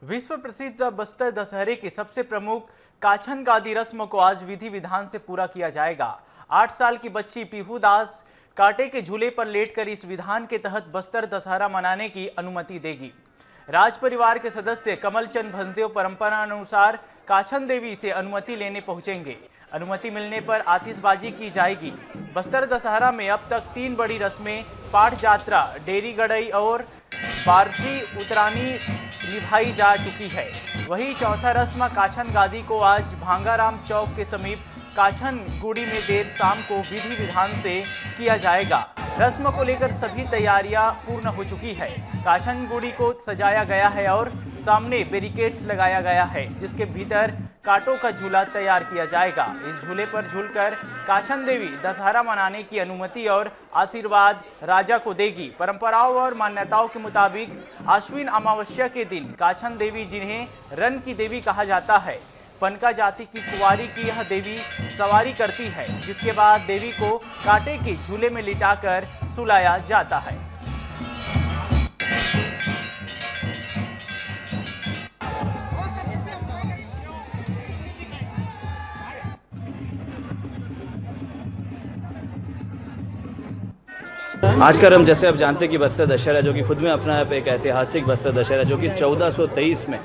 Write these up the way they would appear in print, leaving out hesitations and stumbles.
विश्व प्रसिद्ध बस्तर दशहरे के सबसे प्रमुख काछन गादी रस्म को आज विधि विधान से पूरा किया जाएगा। 8 साल की बच्ची पीहू दास कांटे के झूले पर लेटकर इस विधान के तहत बस्तर दशहरा मनाने की अनुमति देगी। राज परिवार के सदस्य कमलचंद भंसदेव परंपरा अनुसार काछन देवी से अनुमति लेने पहुंचेंगे। अनुमति मिलने पर आतिशबाजी की जाएगी। बस्तर दशहरा में अब तक 3 बड़ी रस्में पाठ यात्रा, डेरी गड़ई और बारसी उतरानी निभाई जा चुकी है। वही चौथा रस्म काछन गादी को आज भांगाराम चौक के समीप काछन गुड़ी में देर शाम को विधि विधान से किया जाएगा। रस्म को लेकर सभी तैयारियां पूर्ण हो चुकी है। काछन गुड़ी को सजाया गया है और सामने बैरिकेड्स लगाया गया है, जिसके भीतर कांटों का झूला तैयार किया जाएगा। इस झूले पर झूलकर काछन देवी दशहरा मनाने की अनुमति और आशीर्वाद राजा को देगी। परंपराओं और मान्यताओं के मुताबिक आश्विन अमावस्या के दिन काछन देवी, जिन्हें रन की देवी कहा जाता है, पनका जाति की कुंवारी की यह देवी सवारी करती है, जिसके बाद देवी को कांटे के झूले में लिटाकर सुलाया जाता है। आज का हम जैसे आप जानते हैं कि बस्तर दशहरा, जो कि खुद में अपना एक ऐतिहासिक बस्तर दशहरा, जो कि 1423 में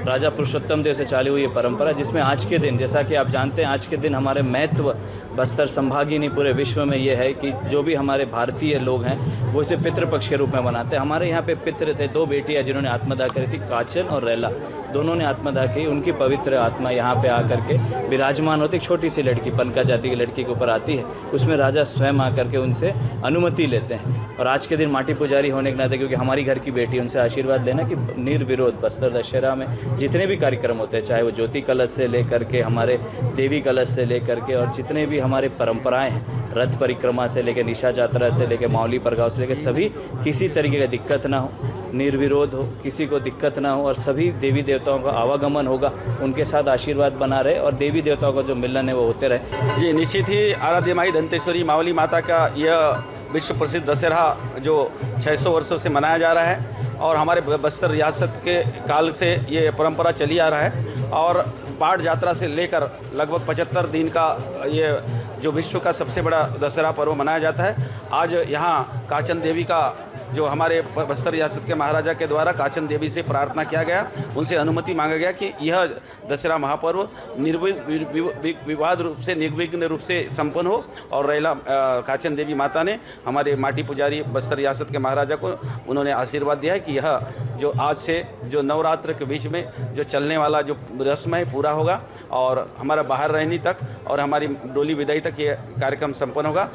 राजा पुरुषोत्तम देव से चालू हुई परंपरा, जिसमें आज के दिन, जैसा कि आप जानते हैं, आज के दिन हमारे महत्व बस्तर संभाग ही नहीं पूरे विश्व में ये है कि जो भी हमारे भारतीय लोग हैं वो इसे पितृपक्ष के रूप में मनाते हैं। हमारे यहाँ पे पितृ थे, 2 बेटियाँ जिन्होंने आत्मदाह करी थी, काचन और रैला, दोनों ने आत्मदाह की। उनकी पवित्र आत्मा यहाँ पे आकर के विराजमान होती। एक छोटी सी लड़की, पनका जाति की लड़की के ऊपर आती है, उसमें राजा स्वयं आकर के उनसे अनुमति लेते हैं। और आज के दिन माटी पुजारी होने के नाते, क्योंकि हमारी घर की बेटी, उनसे आशीर्वाद लेना कि निर्विरोध बस्तर दशहरा में जितने भी कार्यक्रम होते हैं, चाहे वो ज्योति कलश से लेकर के हमारे देवी कलश से लेकर के और जितने भी हमारे परंपराएं हैं, रथ परिक्रमा से लेकर निशा यात्रा से लेकर मावली परगाव से लेकर सभी, किसी तरीके का दिक्कत ना हो, निर्विरोध हो, किसी को दिक्कत ना हो और सभी देवी देवताओं का आवागमन होगा, उनके साथ आशीर्वाद बना रहे और देवी देवताओं का जो मिलन है वो होते रहे। जी, निश्चित ही आराध्य माई दंतेश्वरी मावली माता का यह विश्व प्रसिद्ध दशहरा जो 600 वर्षों से मनाया जा रहा है और हमारे बस्तर रियासत के काल से ये परंपरा चली आ रहा है। और पाठ यात्रा से लेकर लगभग 75 दिन का ये जो विश्व का सबसे बड़ा दशहरा पर्व मनाया जाता है। आज यहाँ काचन देवी का, जो हमारे बस्तर रियासत के महाराजा के द्वारा काचन देवी से प्रार्थना किया गया, उनसे अनुमति मांगा गया कि यह दशहरा महापर्व विवाद रूप से, निर्विघ्न रूप से संपन्न हो। और रैला काचन देवी माता ने हमारे माटी पुजारी बस्तर रियासत के महाराजा को उन्होंने आशीर्वाद दिया है कि यह जो आज से जो नवरात्र के बीच में जो चलने वाला जो रस्म है पूरा होगा और हमारा बाहर रहने तक और हमारी डोली विदाई तक ये कार्यक्रम संपन्न होगा।